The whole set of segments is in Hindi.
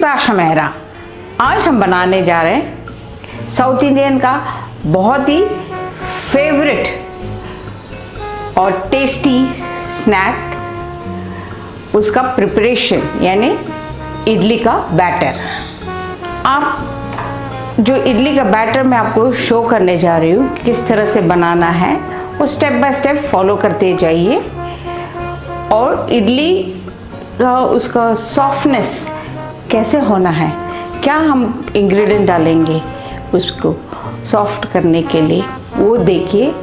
भाषा मेरा। आज हम बनाने जा रहे हैं साउथ इंडियन का बहुत ही फेवरेट और टेस्टी स्नैक, उसका प्रिपरेशन यानी इडली का बैटर। आप जो इडली का बैटर मैं आपको शो करने जा रही हूँ किस तरह से बनाना है, वो स्टेप बाय स्टेप फॉलो करते जाइए। और इडली का उसका सॉफ्टनेस कैसे होना है, क्या हम इंग्रेडिएंट डालेंगे उसको सॉफ्ट करने के लिए, वो देखिए,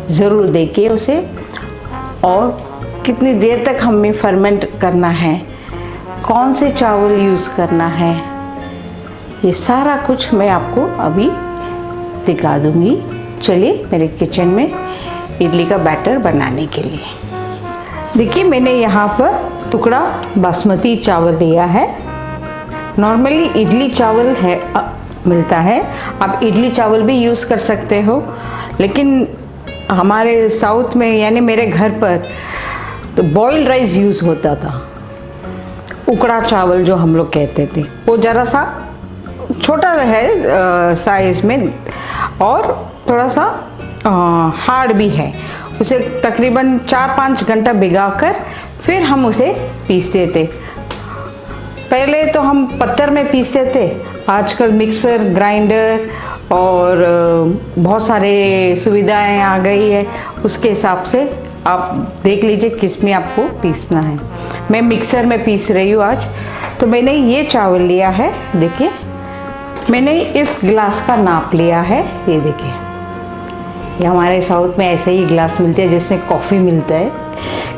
ज़रूर देखिए उसे। और कितनी देर तक हमें फर्मेंट करना है, कौन से चावल यूज़ करना है, ये सारा कुछ मैं आपको अभी दिखा दूंगी। चलिए मेरे किचन में इडली का बैटर बनाने के लिए। देखिए मैंने यहाँ पर टुकड़ा बासमती चावल लिया है। नॉर्मली इडली चावल है मिलता है, आप इडली चावल भी यूज़ कर सकते हो, लेकिन हमारे साउथ में यानी मेरे घर पर तो बॉइल्ड राइस यूज़ होता था। उकड़ा चावल जो हम लोग कहते थे, वो ज़रा सा छोटा है साइज़ में और थोड़ा सा हार्ड भी है। उसे तकरीबन 4-5 घंटा भिगाकर फिर हम उसे पीसते थे। पहले तो हम पत्थर में पीसते थे, आजकल मिक्सर ग्राइंडर और बहुत सारे सुविधाएं आ गई है, उसके हिसाब से आप देख लीजिए किस में आपको पीसना है। मैं मिक्सर में पीस रही हूँ आज। तो मैंने ये चावल लिया है, देखिए मैंने इस गिलास का नाप लिया है, ये देखिए। ये हमारे साउथ में ऐसे ही गिलास मिलते हैं जिसमें कॉफ़ी मिलता है,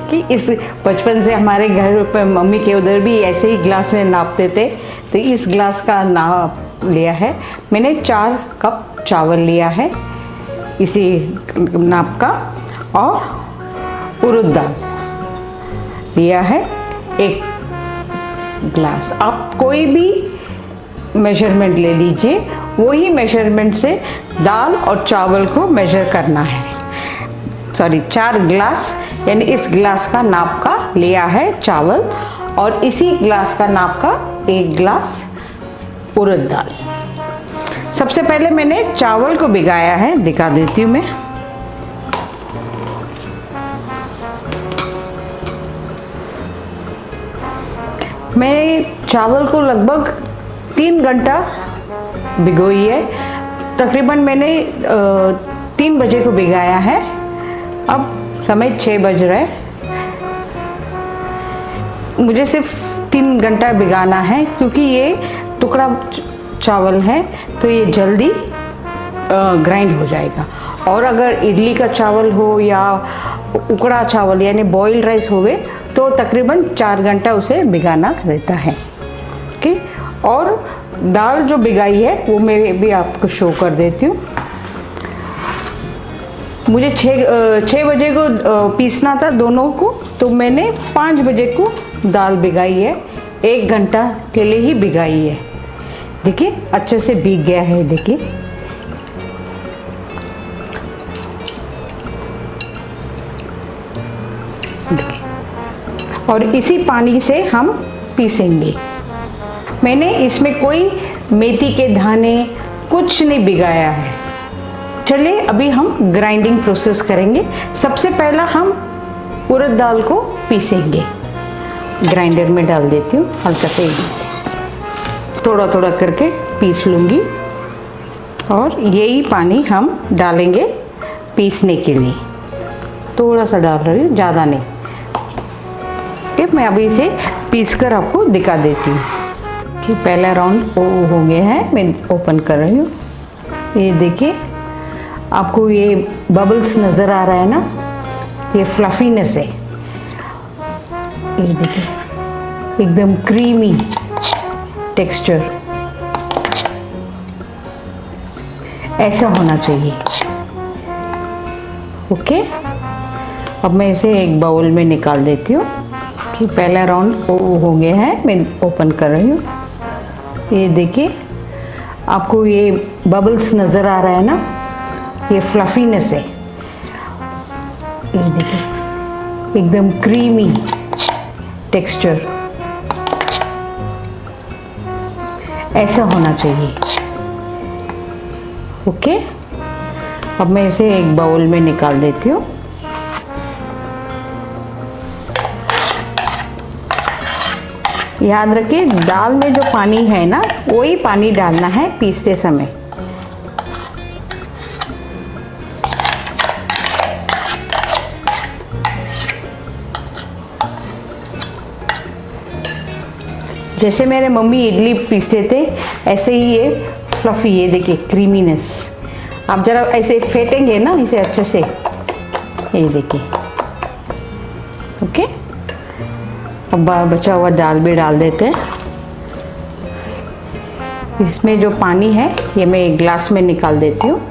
कि इस बचपन से हमारे घर पर मम्मी के उधर भी ऐसे ही गिलास में नापते थे, तो इस गिलास का नाप लिया है मैंने। 4 कप चावल लिया है इसी नाप का, और उड़द दाल लिया है 1 गिलास। आप कोई भी मेजरमेंट ले लीजिए, वही मेजरमेंट से दाल और चावल को मेजर करना है। 4 गिलास यानी इस गिलास का नाप का लिया है चावल, और इसी गिलास का नाप का 1 गिलास उड़द दाल। सबसे पहले मैंने चावल को भिगाया है, दिखा देती हूँ मैं। मैं चावल को लगभग 3 घंटा भिगोई है। तकरीबन मैंने 3 बजे को भिगाया है, अब समय 6 बज रहा है। मुझे सिर्फ 3 घंटा भिगाना है, क्योंकि ये टुकड़ा चावल है तो ये जल्दी ग्राइंड हो जाएगा। और अगर इडली का चावल हो या उकड़ा चावल यानी बॉइल्ड राइस होवे तो तकरीबन 4 घंटा उसे भिगाना रहता है। ओके, और दाल जो भिगाई है वो मैं भी आपको शो कर देती हूँ। मुझे 6 बजे को पीसना था दोनों को, तो मैंने 5 बजे को दाल भिगाई है, 1 घंटा के लिए ही भिगाई है। देखिए अच्छे से भीग गया है, देखिए। और इसी पानी से हम पीसेंगे। मैंने इसमें कोई मेथी के दाने कुछ नहीं भिगाया है। चलिए अभी हम ग्राइंडिंग प्रोसेस करेंगे। सबसे पहला हम उड़द दाल को पीसेंगे। ग्राइंडर में डाल देती हूँ, हल्का से थोड़ा थोड़ा करके पीस लूँगी, और यही पानी हम डालेंगे पीसने के लिए। थोड़ा सा डाल रही हूँ, ज़्यादा नहीं। मैं अभी इसे पीस कर आपको दिखा देती हूँ कि पहला राउंड हो गया है। मैं ओपन कर रही हूँ, ये देखिए आपको ये बबल्स नज़र आ रहा है ना, ये फ्लफीनेस है। ये देखिए एकदम क्रीमी टेक्सचर, ऐसा होना चाहिए। ओके, अब मैं इसे एक बाउल में निकाल देती हूँ कि पहला राउंड हो गया है। मैं ओपन कर रही हूँ, ये देखिए आपको ये बबल्स नज़र आ रहा है ना, ये फ्लफीनेस है। ये देखिए एकदम क्रीमी टेक्सचर, ऐसा होना चाहिए। ओके, अब मैं इसे एक बाउल में निकाल देती हूँ। याद रखिए दाल में जो पानी है ना, वही पानी डालना है पीसते समय। जैसे मेरे मम्मी इडली पीसते थे ऐसे ही ये फ्लफी, ये देखिए क्रीमीनेस। आप जरा ऐसे फेंटेंगे ना इसे अच्छे से, ये देखिए। ओके, अब बचा हुआ दाल भी डाल देते हैं। इसमें जो पानी है ये मैं एक ग्लास में निकाल देती हूँ।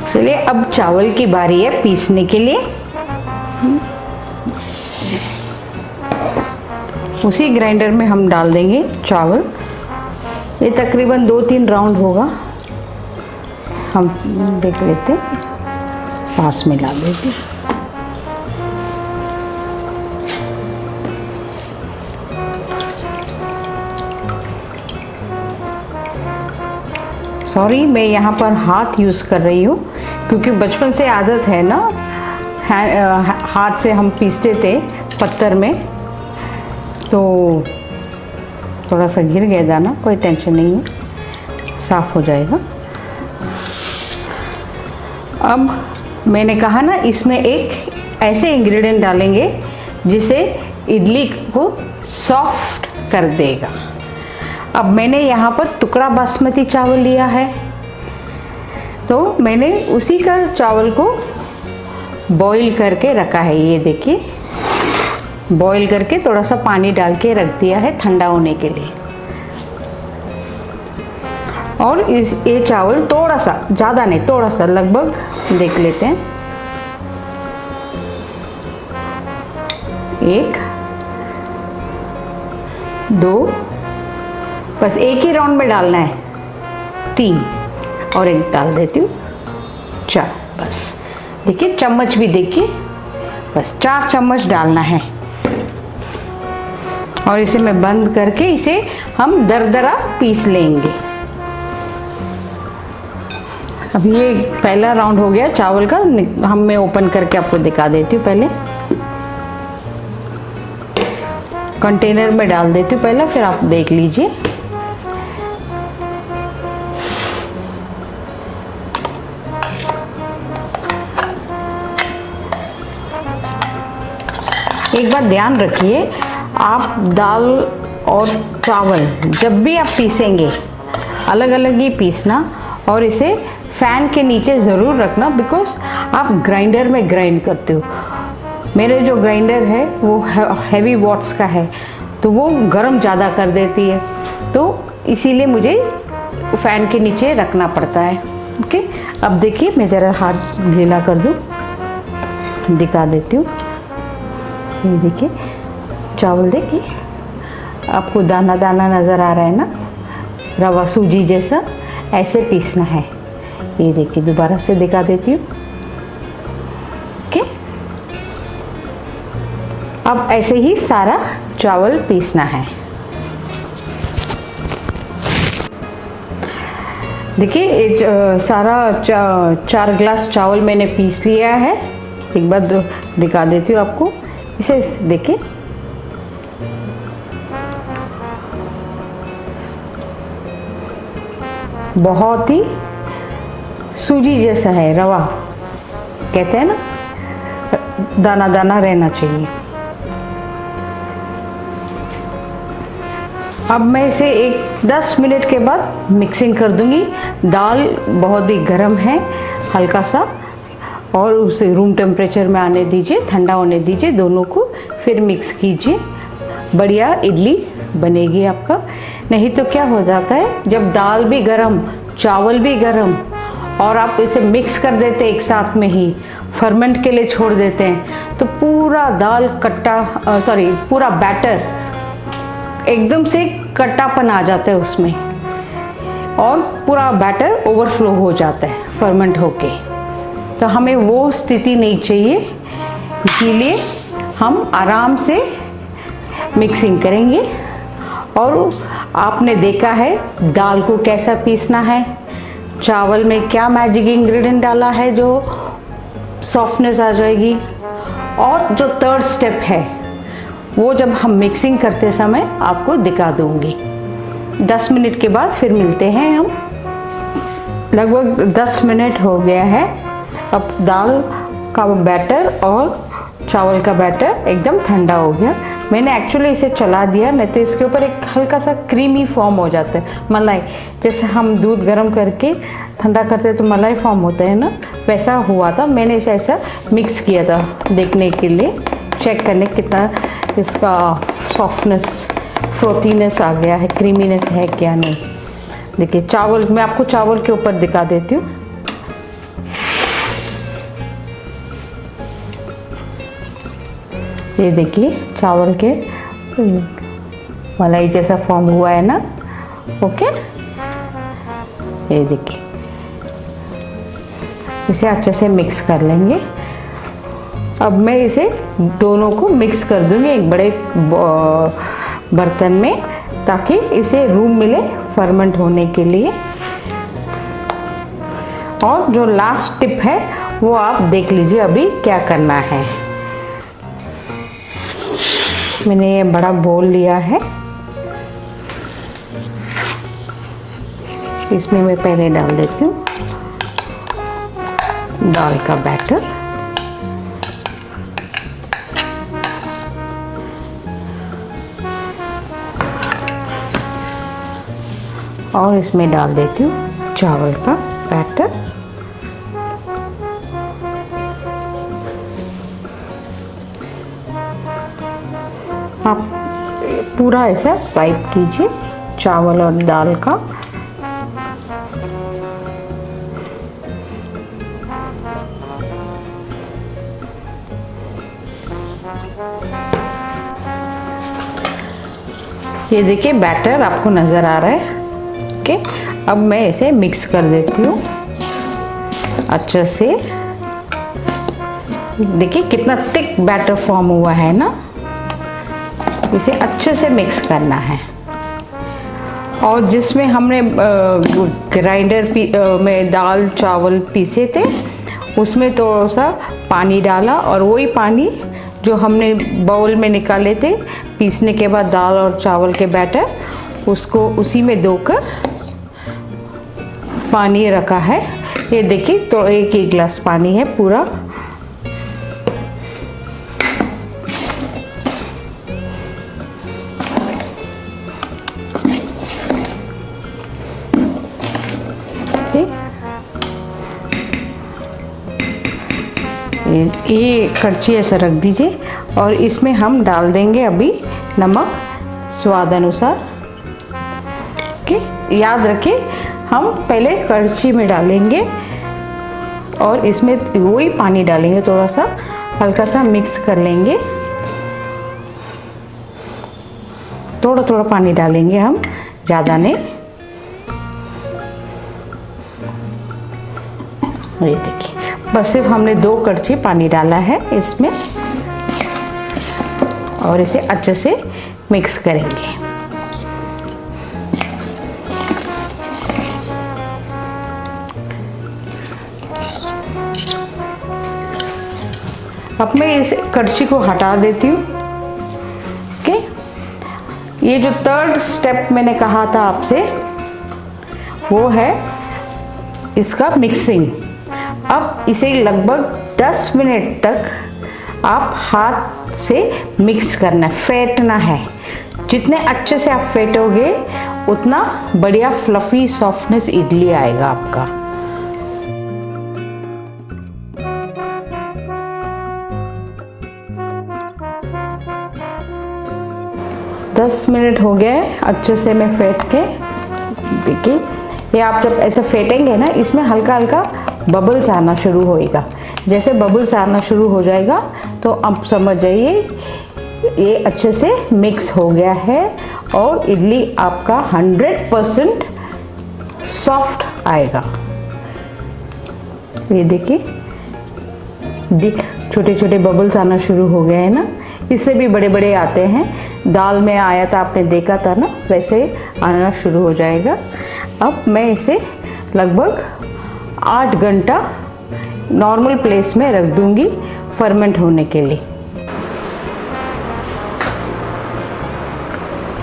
चलिए अब चावल की बारी है पीसने के लिए। उसी ग्राइंडर में हम डाल देंगे चावल। ये तकरीबन 2-3 राउंड होगा, हम देख लेते हैं। पास में ला देते। सॉरी, मैं यहाँ पर हाथ यूज़ कर रही हूँ क्योंकि बचपन से आदत है ना, हाथ से हम पीसते थे पत्थर में, तो थोड़ा सा गिर गया दाना, कोई टेंशन नहीं है, साफ़ हो जाएगा। अब मैंने कहा ना, इसमें एक ऐसे इंग्रेडिएंट डालेंगे जिसे इडली को सॉफ्ट कर देगा। अब मैंने यहाँ पर टुकड़ा बासमती चावल लिया है, तो मैंने उसी का चावल को बॉईल करके रखा है। ये देखिए, बॉईल करके थोड़ा सा पानी डाल के रख दिया है ठंडा होने के लिए। और ये चावल थोड़ा सा, ज़्यादा नहीं, थोड़ा सा, लगभग देख लेते हैं, 1 2, बस एक ही राउंड में डालना है, 3 और एक डाल देती हूँ, 4। बस देखिए, चम्मच भी देखिए, बस 4 चम्मच डालना है। और इसे मैं बंद करके इसे हम दरदरा पीस लेंगे। अब ये पहला राउंड हो गया चावल का, मैं ओपन करके आपको दिखा देती हूँ। पहले कंटेनर में डाल देती हूँ पहले, फिर आप देख लीजिए। एक बात ध्यान रखिए, आप दाल और चावल जब भी आप पीसेंगे अलग अलग ही पीसना, और इसे फैन के नीचे ज़रूर रखना, बिकॉज आप ग्राइंडर में ग्राइंड करते हो। मेरे जो ग्राइंडर है वो हैवी वॉट्स का है, तो वो गर्म ज़्यादा कर देती है, तो इसीलिए मुझे फैन के नीचे रखना पड़ता है। ओके, अब देखिए, मैं ज़रा हाथ गीला कर दूँ, दिखा देती हूँ। ये देखिए चावल, देखिए आपको दाना दाना नज़र आ रहा है ना, रवा सूजी जैसा, ऐसे पीसना है। ये देखिए, दोबारा से दिखा देती हूँ। ओके, अब ऐसे ही सारा चावल पीसना है। देखिए सारा 4 ग्लास चावल मैंने पीस लिया है। एक बार दिखा देती हूँ आपको, इसे देखिए, बहुत ही सूजी जैसा है, रवा कहते हैं ना, दाना दाना रहना चाहिए। अब मैं इसे एक 10 मिनट के बाद मिक्सिंग कर दूंगी। दाल बहुत ही गर्म है हल्का सा, और उसे रूम टेम्परेचर में आने दीजिए, ठंडा होने दीजिए दोनों को, फिर मिक्स कीजिए। बढ़िया इडली बनेगी आपका। नहीं तो क्या हो जाता है, जब दाल भी गरम चावल भी गरम और आप इसे मिक्स कर देते एक साथ में ही, फर्मेंट के लिए छोड़ देते हैं, तो पूरा दाल पूरा बैटर एकदम से कट्टापन आ जाता है उसमें, और पूरा बैटर ओवरफ्लो हो जाता है फर्मेंट होके। तो हमें वो स्थिति नहीं चाहिए, इसीलिए हम आराम से मिक्सिंग करेंगे। और आपने देखा है दाल को कैसा पीसना है, चावल में क्या मैजिक इंग्रेडिएंट डाला है जो सॉफ्टनेस आ जाएगी। और जो थर्ड स्टेप है वो जब हम मिक्सिंग करते समय आपको दिखा दूंगी। 10 मिनट के बाद फिर मिलते हैं हम। लगभग 10 मिनट हो गया है। अब दाल का बैटर और चावल का बैटर एकदम ठंडा हो गया। मैंने एक्चुअली इसे चला दिया, नहीं तो इसके ऊपर एक हल्का सा क्रीमी फॉर्म हो जाता है, मलाई। जैसे हम दूध गर्म करके ठंडा करते तो मलाई फॉर्म होता है ना, वैसा हुआ था। मैंने इसे ऐसा मिक्स किया था देखने के लिए, चेक करने कितना इसका सॉफ्टनेस फ्रोथीनेस आ गया है, क्रीमीनेस है क्या नहीं। देखिए चावल, मैं आपको चावल के ऊपर दिखा देती हूँ। ये देखिए चावल के मलाई जैसा फॉर्म हुआ है ना। ओके, ये देखिए, इसे अच्छे से मिक्स कर लेंगे। अब मैं इसे दोनों को मिक्स कर दूंगी एक बड़े बर्तन में, ताकि इसे रूम मिले फर्मेंट होने के लिए। और जो लास्ट टिप है वो आप देख लीजिए अभी क्या करना है। मैंने ये बड़ा बोल लिया है, इसमें मैं पहले डाल देती हूँ दाल का बैटर। और इसमें डाल देती हूँ चावल का बैटर। आप पूरा ऐसा पाइप कीजिए चावल और दाल का। ये देखिए बैटर आपको नज़र आ रहा है। ओके, अब मैं इसे मिक्स कर देती हूँ अच्छे से। देखिए कितना थिक बैटर फॉर्म हुआ है ना, इसे अच्छे से मिक्स करना है। और जिसमें हमने ग्राइंडर में दाल चावल पीसे थे, उसमें थोड़ा सा पानी डाला, और वही पानी जो हमने बाउल में निकाले थे पीसने के बाद दाल और चावल के बैटर, उसको उसी में धोकर पानी रखा है। ये देखिए, तो एक ही गिलास पानी है पूरा। ये कड़छी ऐसा रख दीजिए, और इसमें हम डाल देंगे अभी नमक स्वाद अनुसार। ओके, याद रखिए हम पहले कड़छी में डालेंगे और इसमें वही पानी डालेंगे, थोड़ा सा हल्का सा मिक्स कर लेंगे। थोड़ा थोड़ा पानी डालेंगे हम, ज़्यादा नहीं। ये देखिए, बस सिर्फ हमने 2 कड़छी पानी डाला है इसमें, और इसे अच्छे से मिक्स करेंगे। अब मैं इस कड़छी को हटा देती हूँ। ओके, ये जो थर्ड स्टेप मैंने कहा था आपसे, वो है इसका मिक्सिंग। अब इसे लगभग 10 मिनट तक आप हाथ से मिक्स करना है, फेंटना है। जितने अच्छे से आप फेंटोगे उतना बढ़िया फ्लफी सॉफ्टनेस इडली आएगा आपका। दस मिनट हो गए अच्छे से मैं फेंट के। देखिए ये आप जब ऐसे फेंटेंगे ना, इसमें हल्का हल्का बबल्स आना शुरू होएगा। जैसे बबल्स आना शुरू हो जाएगा तो अब समझ जाइए ये अच्छे से मिक्स हो गया है और इडली आपका 100% सॉफ्ट आएगा। ये देखिए छोटे छोटे बबल्स आना शुरू हो गए हैं ना, इससे भी बड़े बड़े आते हैं। दाल में आया था, आपने देखा था ना, वैसे आना शुरू हो जाएगा। अब मैं इसे लगभग 8 घंटा नॉर्मल प्लेस में रख दूंगी फर्मेंट होने के लिए।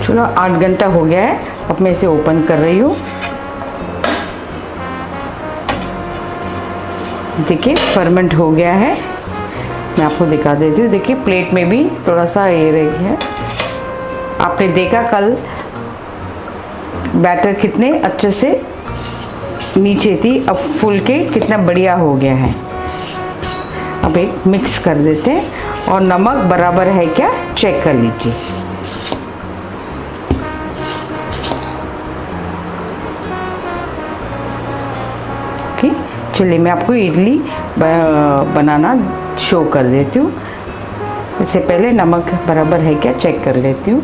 चलो 8 घंटा हो गया है, अब मैं इसे ओपन कर रही हूँ। देखिए फर्मेंट हो गया है, मैं आपको दिखा देती हूँ। देखिए प्लेट में भी थोड़ा सा ये रही है। आपने देखा कल बैटर कितने अच्छे से नीचे थी, अब फूल के कितना बढ़िया हो गया है। अब एक मिक्स कर देते हैं और नमक बराबर है क्या चेक कर लीजिए। ठीक, चलिए मैं आपको इडली बनाना शो कर देती हूँ। इससे पहले नमक बराबर है क्या चेक कर लेती हूँ।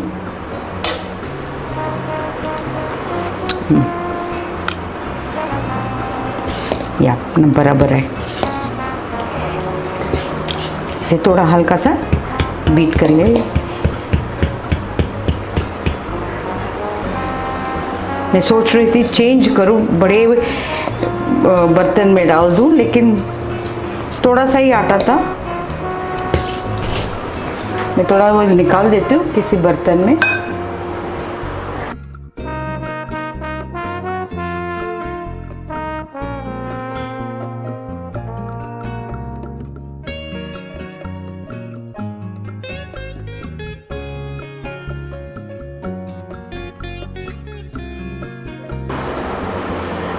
या बराबर है। इसे थोड़ा हल्का सा बीट कर ले। मैं सोच रही थी चेंज करूँ, बड़े बर्तन में डाल दूँ, लेकिन थोड़ा सा ही आटा था। मैं थोड़ा वो निकाल देती हूँ किसी बर्तन में।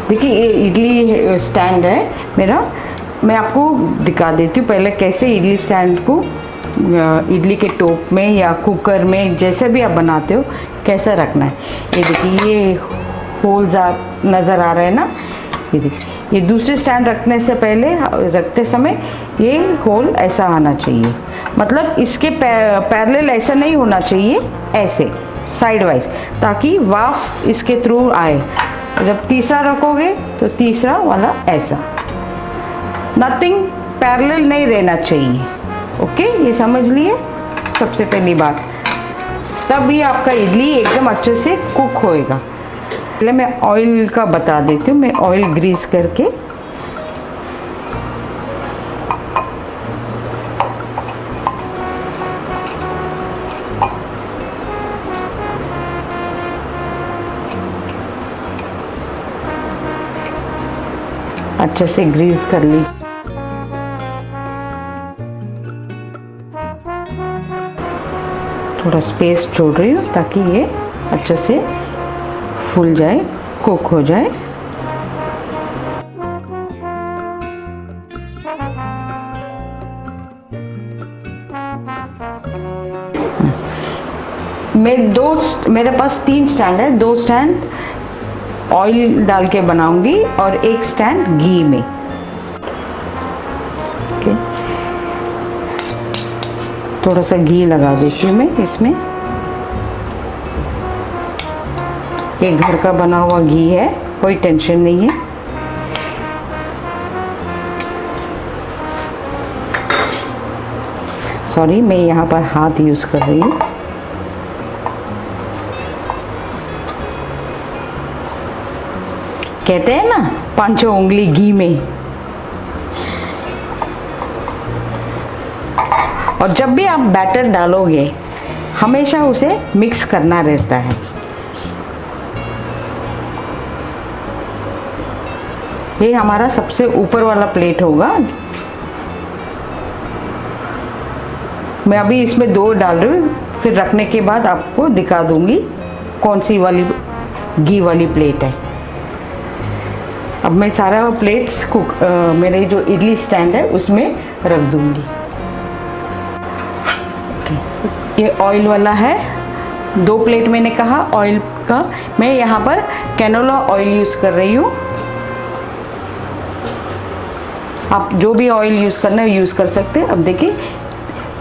देखिए ये इडली स्टैंड है मेरा, मैं आपको दिखा देती हूँ पहले कैसे इडली स्टैंड को इडली के टोप में या कुकर में जैसे भी आप बनाते हो कैसा रखना है। ये देखिए ये होल्स आप नज़र आ रहे हैं ना, ये देखिए। ये दूसरे स्टैंड रखने से पहले रखते समय ये होल ऐसा आना चाहिए, मतलब इसके पैरेलल ऐसा नहीं होना चाहिए, ऐसे साइड वाइज, ताकि वाफ इसके थ्रू आए। जब तीसरा रखोगे तो तीसरा वाला ऐसा, नथिंग पैरेलल नहीं रहना चाहिए। ओके, ये समझ लिए सबसे पहली बात, तब ही आपका इडली एकदम अच्छे से कुक होएगा। पहले मैं ऑयल का बता देती हूँ। मैं ऑयल ग्रीस करके अच्छे से ग्रीस कर ली। थोड़ा स्पेस छोड़ रही हूँ ताकि ये अच्छे से फूल जाए, कुक हो जाए। मेरे पास 3 स्टैंड है, 2 स्टैंड ऑयल डाल के बनाऊंगी और 1 स्टैंड घी में। ओके, थोड़ा सा घी लगा देती हूँ मैं इसमें। ये घर का बना हुआ घी है, कोई टेंशन नहीं है। सॉरी, मैं यहाँ पर हाथ यूज़ कर रही हूँ। कहते हैं ना 5 उंगली घी में। और जब भी आप बैटर डालोगे हमेशा उसे मिक्स करना रहता है। ये हमारा सबसे ऊपर वाला प्लेट होगा। मैं अभी इसमें 2 डाल रही हूँ, फिर रखने के बाद आपको दिखा दूंगी कौन सी वाली घी वाली प्लेट है। अब मैं सारा प्लेट्स मेरे जो इडली स्टैंड है उसमें रख दूंगी। ये ऑयल वाला है, 2 प्लेट मैंने कहा ऑयल का। मैं यहाँ पर कैनोला ऑयल यूज़ कर रही हूँ। आप जो भी ऑयल यूज़ करना है यूज़ कर सकते हैं। अब देखिए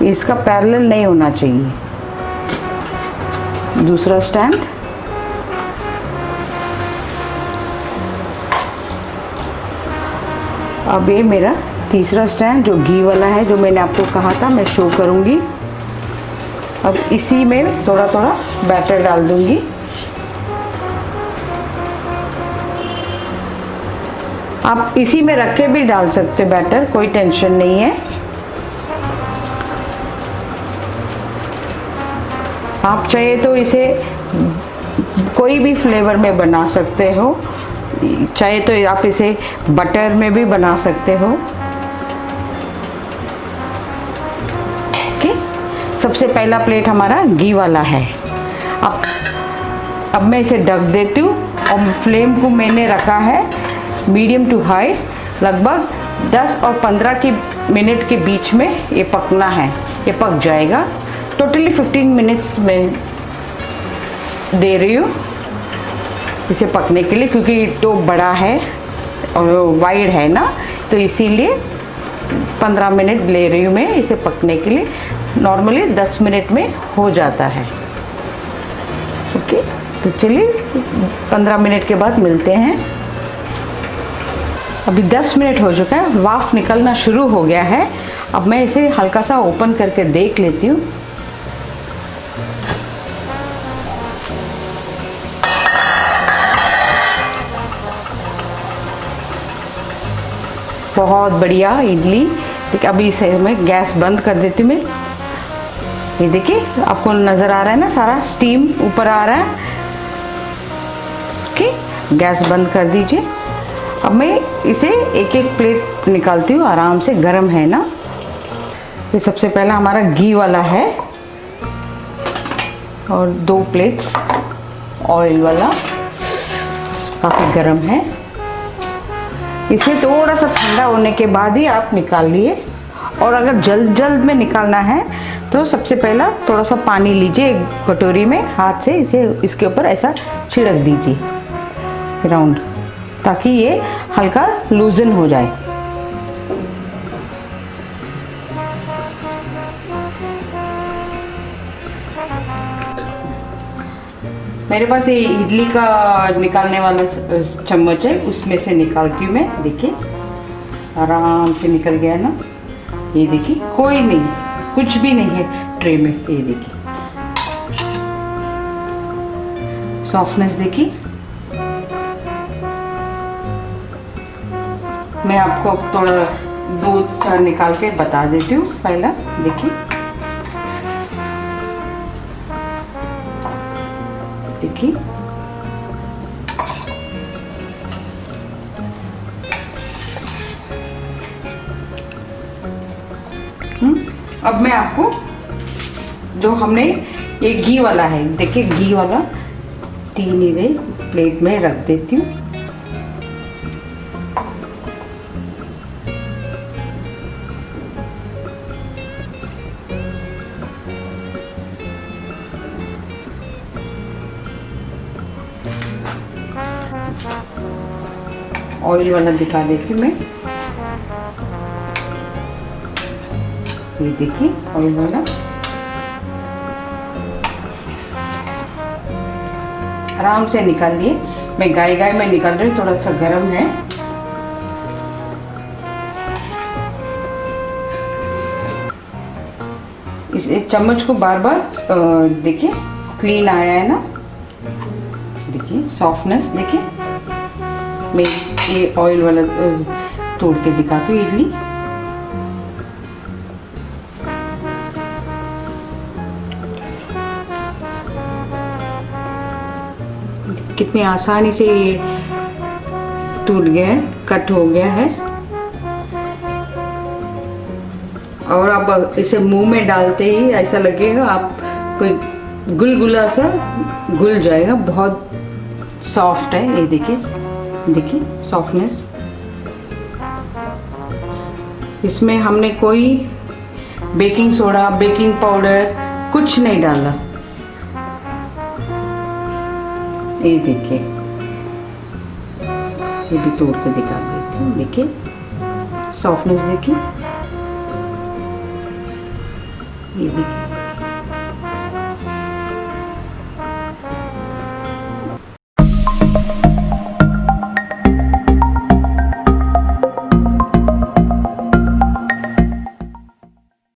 इसका पैरेलल नहीं होना चाहिए। दूसरा स्टैंड, अब ये मेरा तीसरा स्टैंड जो घी वाला है, जो मैंने आपको कहा था मैं शो करूँगी। अब इसी में थोड़ा थोड़ा बैटर डाल दूँगी। आप इसी में रख के भी डाल सकते बैटर, कोई टेंशन नहीं है। आप चाहे तो इसे कोई भी फ्लेवर में बना सकते हो, चाहे तो आप इसे बटर में भी बना सकते हो। ओके, सबसे पहला प्लेट हमारा घी वाला है। अब मैं इसे ढक देती हूँ और फ्लेम को मैंने रखा है मीडियम टू हाई। लगभग 10 और 15 मिनट के बीच में ये पकना है। ये पक जाएगा। टोटली 15 मिनट्स में दे रही हूँ इसे पकने के लिए, क्योंकि तो बड़ा है और वाइड है ना, तो इसीलिए 15 मिनट ले रही हूँ मैं इसे पकने के लिए। नॉर्मली 10 मिनट में हो जाता है। ओके, तो चलिए 15 मिनट के बाद मिलते हैं। अभी 10 मिनट हो चुका है, वाफ निकलना शुरू हो गया है। अब मैं इसे हल्का सा ओपन करके देख लेती हूँ। बहुत बढ़िया इडली। ठीक, अभी इसे मैं गैस बंद कर देती हूँ। मैं ये देखिए आपको नज़र आ रहा है ना, सारा स्टीम ऊपर आ रहा है। ओके, गैस बंद कर दीजिए। अब मैं इसे एक एक प्लेट निकालती हूँ, आराम से, गरम है ना। ये सबसे पहला हमारा घी वाला है और 2 प्लेट्स ऑयल वाला, काफ़ी गरम है। इसे थोड़ा सा ठंडा होने के बाद ही आप निकाल लिए। और अगर जल्द में निकालना है तो सबसे पहला थोड़ा सा पानी लीजिए एक कटोरी में, हाथ से इसे इसके ऊपर ऐसा छिड़क दीजिए राउंड, ताकि ये हल्का लूजन हो जाए। मेरे पास ये इडली का निकालने वाला चम्मच है, उसमें से निकालती हूँ मैं। देखिए आराम से निकल गया है ना। ये देखिए कोई नहीं, कुछ भी नहीं है ट्रे में। ये देखिए सॉफ्टनेस देखिए। मैं आपको अब थोड़ा 2-4 निकाल के बता देती हूँ। पहला देखिए, देखिए अब मैं आपको जो हमने ये घी वाला है, देखिए घी वाला 3 इधर प्लेट में रख देती हूँ। ऑयल वाला दिखा देती हूँ मैं। ये देखिए ऑयल वाला आराम से निकाल लिए। मैं गाय में निकाल रही हूँ, थोड़ा सा गर्म है। इस चम्मच को बार बार देखिए क्लीन आया है ना। देखिए सॉफ्टनेस देखिए। मैं ये ऑयल वाला तोड़ के दिखाती हूँ इडली। कितनी आसानी से ये टूट गया है, कट हो गया है। और अब इसे मुंह में डालते ही ऐसा लगेगा आप कोई गुलगुला सा घुल जाएगा, बहुत सॉफ्ट है। ये देखिए, देखिए सॉफ्टनेस। इसमें हमने कोई बेकिंग सोडा, बेकिंग पाउडर कुछ नहीं डाला। ये देखिए, ये भी तोड़ के दिखा देती हूँ। देखिए सॉफ्टनेस, देखिए ये देखिए